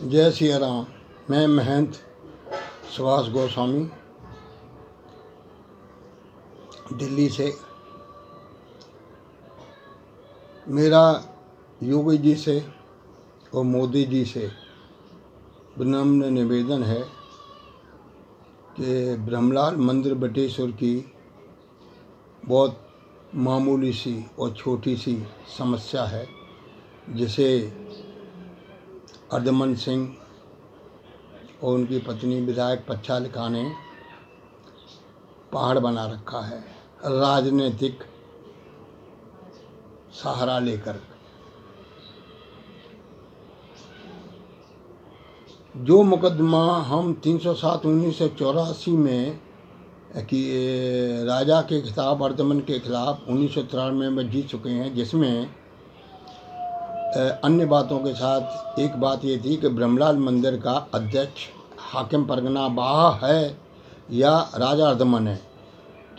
जय सिया राम। मैं महंत सुभाष गोस्वामी दिल्ली से। मेरा योगी जी से और मोदी जी से विनम्र निवेदन है कि ब्रह्मलाल मंदिर बटेश्वर की बहुत मामूली सी और छोटी सी समस्या है, जिसे अर्धमन सिंह और उनकी पत्नी विधायक पच्छालिका ने पहाड़ बना रखा है राजनीतिक सहारा लेकर। जो मुकदमा हम 307/1984 में कि राजा के खिलाफ, अर्धमन के खिलाफ 1993 में जीत चुके हैं, जिसमें अन्य बातों के साथ एक बात ये थी कि ब्रह्मलाल मंदिर का अध्यक्ष हाकिम परगना बाहा है या राजा अर्धमन है।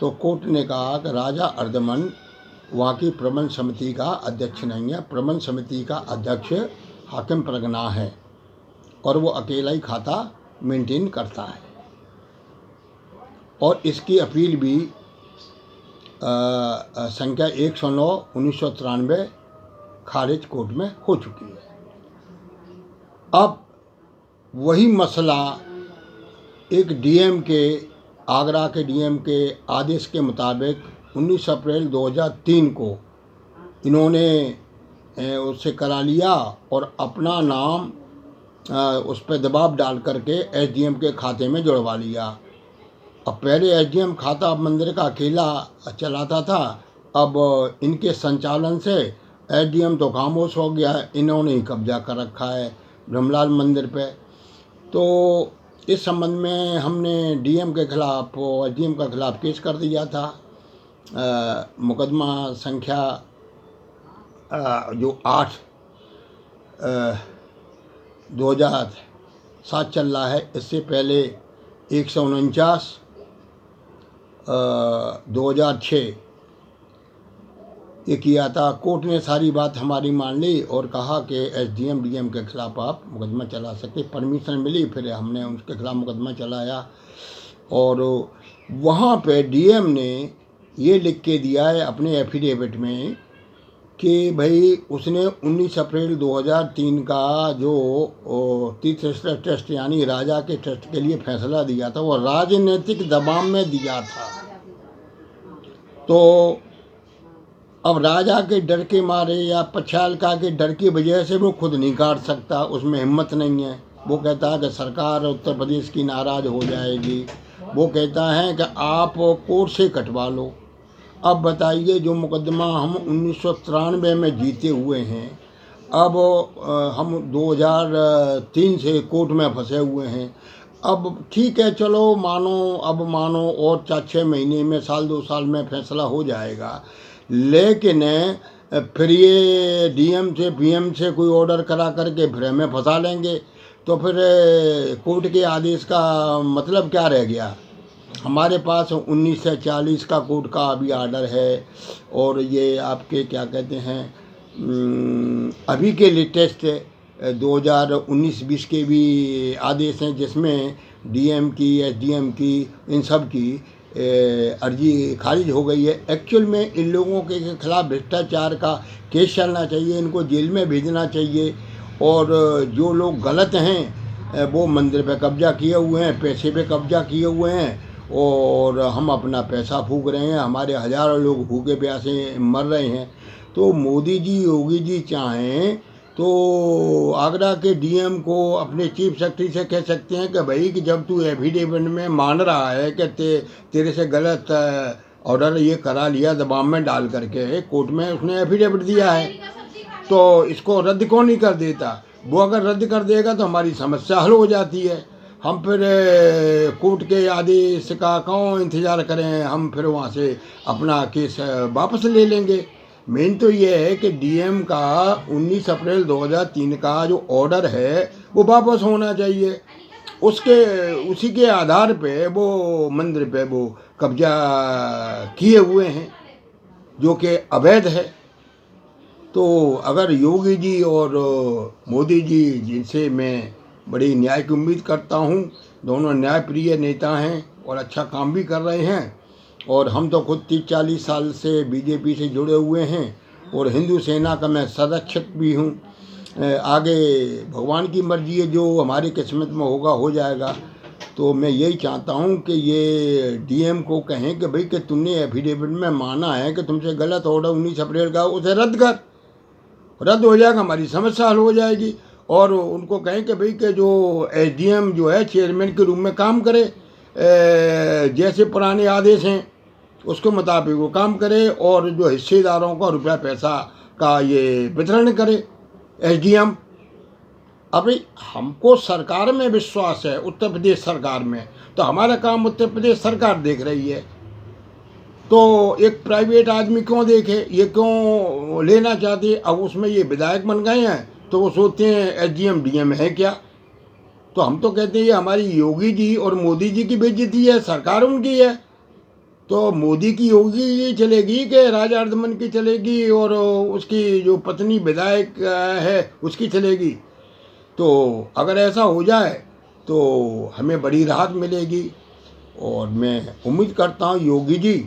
तो कोर्ट ने कहा कि राजा अर्धमन वहाँ की प्रबंध समिति का अध्यक्ष नहीं है, प्रबंध समिति का अध्यक्ष हाकिम परगना है और वो अकेला ही खाता मेंटेन करता है। और इसकी अपील भी संख्या 109/1993 खारिज कोर्ट में हो चुकी है। अब वही मसला एक डीएम के, आगरा के डीएम के आदेश के मुताबिक 19 अप्रैल 2003 को इन्होंने उससे करा लिया और अपना नाम उस पर दबाव डाल करके एसडीएम के खाते में जुड़वा लिया। अब पहले एसडीएम खाता मंदिर का अकेला चलाता था, अब इनके संचालन से एसडीएम तो खामोश हो गया है, इन्होंने ही कब्जा कर रखा है ब्रह्मलाल मंदिर पे। तो इस संबंध में हमने डीएम के खिलाफ और एसडीएम के खिलाफ केस कर दिया था। मुकदमा संख्या जो 8/2007 चल रहा है। इससे पहले 149/2006 ये किया था। कोर्ट ने सारी बात हमारी मान ली और कहा कि एसडीएम डीएम के खिलाफ आप मुकदमा चला सकते। परमिशन मिली, फिर हमने उसके खिलाफ मुकदमा चलाया और वहाँ पे डीएम ने ये लिख के दिया है अपने एफिडेविट में कि भाई उसने 19 अप्रैल 2003 का जो तीर्थ ट्रस्ट यानी राजा के ट्रस्ट के लिए फैसला दिया था वो राजनीतिक दबाव में दिया था। तो अब राजा के डर के मारे या पच्छालिका के डर की वजह से वो खुद नहीं काट सकता, उसमें हिम्मत नहीं है। वो कहता है कि सरकार उत्तर प्रदेश की नाराज़ हो जाएगी। वो कहता है कि आप कोर्ट से कटवा लो। अब बताइए, जो मुकदमा हम 1993 में जीते हुए हैं, अब हम 2003 से कोर्ट में फंसे हुए हैं। अब ठीक है, चलो मानो और 4-6 महीने में, साल 2 साल में फैसला हो जाएगा, लेकिन फिर ये डीएम से पीएम से कोई ऑर्डर करा करके फिर हमें फंसा लेंगे। तो फिर कोर्ट के आदेश का मतलब क्या रह गया। हमारे पास 1940 का कोर्ट का अभी आर्डर है और ये आपके क्या कहते हैं अभी के लेटेस्ट 2019-20 के भी आदेश हैं, जिसमें डीएम की, एसडीएम की, इन सब की अर्जी खारिज हो गई है। एक्चुअल में इन लोगों के खिलाफ भ्रष्टाचार का केस चलना चाहिए, इनको जेल में भेजना चाहिए। और जो लोग गलत हैं वो मंदिर पे कब्जा किए हुए हैं, पैसे पे कब्जा किए हुए हैं और हम अपना पैसा फूंक रहे हैं। हमारे हज़ारों लोग भूखे प्यासे मर रहे हैं। तो मोदी जी, योगी जी चाहें तो आगरा के डीएम को अपने चीफ सेक्रेटरी से कह सकते हैं कि भाई कि जब तू एफिडेविट में मान रहा है कि तेरे से गलत ऑर्डर ये करा लिया दबाव में डाल करके, कोर्ट में उसने एफिडेविट दिया है, तो इसको रद्द क्यों नहीं कर देता। वो अगर रद्द कर देगा तो हमारी समस्या हल हो जाती है। हम फिर कोर्ट के आदेश का क्यों इंतज़ार करें, हम फिर वहाँ से अपना केस वापस ले लेंगे। मेन तो ये है कि डीएम का 19 अप्रैल 2003 का जो ऑर्डर है वो वापस होना चाहिए। उसी के आधार पे वो मंदिर पे वो कब्जा किए हुए हैं, जो कि अवैध है। तो अगर योगी जी और मोदी जी, जिनसे मैं बड़ी न्याय की उम्मीद करता हूँ। दोनों न्यायप्रिय नेता हैं और अच्छा काम भी कर रहे हैं। और हम तो खुद 30-40 साल से बीजेपी से जुड़े हुए हैं और हिंदू सेना का मैं संरक्षक भी हूँ। आगे भगवान की मर्जी है, जो हमारी किस्मत में होगा हो जाएगा। तो मैं यही चाहता हूँ कि ये डीएम को कहें कि भाई कि तुमने एफिडेविट में माना है कि तुमसे गलत ऑर्डर 19 अप्रैल का, उसे रद्द कर, रद्द हो जाएगा, हमारी समस्या हल हो जाएगी। और उनको कहें कि भाई कि जो एसडीएम जो है चेयरमैन के रूप में काम करे, जैसे पुराने आदेश हैं उसके मुताबिक वो काम करे, और जो हिस्सेदारों का रुपया पैसा का ये वितरण करे एसडीएम। अभी हमको सरकार में विश्वास है, उत्तर प्रदेश सरकार में, तो हमारा काम उत्तर प्रदेश सरकार देख रही है, तो एक प्राइवेट आदमी क्यों देखे, ये क्यों लेना चाहते। अब उसमें ये विधायक बन गए हैं तो वो सोचते हैं एसडीएम डीएम है क्या। तो हम तो कहते हैं ये हमारी योगी जी और मोदी जी की बेइज्जती है, सरकार उनकी है। तो मोदी की योगी ये चलेगी कि राजा अर्धमन की चलेगी, और उसकी जो पत्नी विधायक है उसकी चलेगी। तो अगर ऐसा हो जाए तो हमें बड़ी राहत मिलेगी। और मैं उम्मीद करता हूँ योगी जी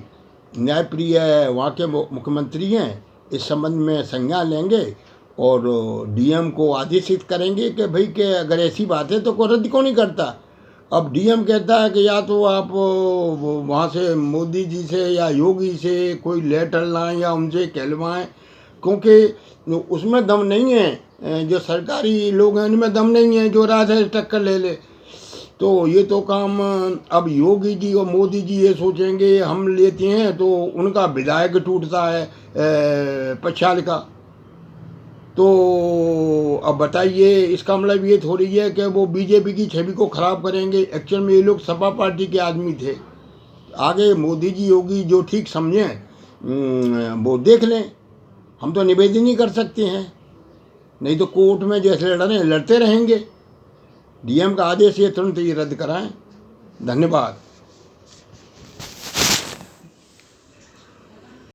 न्यायप्रिय वहाँ के मुख्यमंत्री हैं, इस संबंध में संज्ञान लेंगे और डीएम को आदेशित करेंगे कि भाई कि अगर ऐसी बात है तो कोई रद्द क्यों नहीं करता। अब डीएम कहता है कि या तो आप वहाँ से मोदी जी से या योगी से कोई लेटर लाएं या उनसे कहलवाएं, क्योंकि उसमें दम नहीं है, जो सरकारी लोग हैं उनमें दम नहीं है जो राजा से टक्कर ले ले। तो ये तो काम अब योगी जी और मोदी जी ये सोचेंगे हम लेते हैं तो उनका विधायक टूटता है 50 का। तो अब बताइए, इसका मतलब ये थोड़ी है कि वो बीजेपी की छवि को खराब करेंगे। एक्चुअल में ये लोग सपा पार्टी के आदमी थे। आगे मोदी जी योगी जो ठीक समझें वो देख लें, हम तो निवेदन ही कर सकते हैं, नहीं तो कोर्ट में जैसे लड़ रहे हैं लड़ते रहेंगे। डीएम का आदेश ये तुरंत ये रद्द कराएं। धन्यवाद।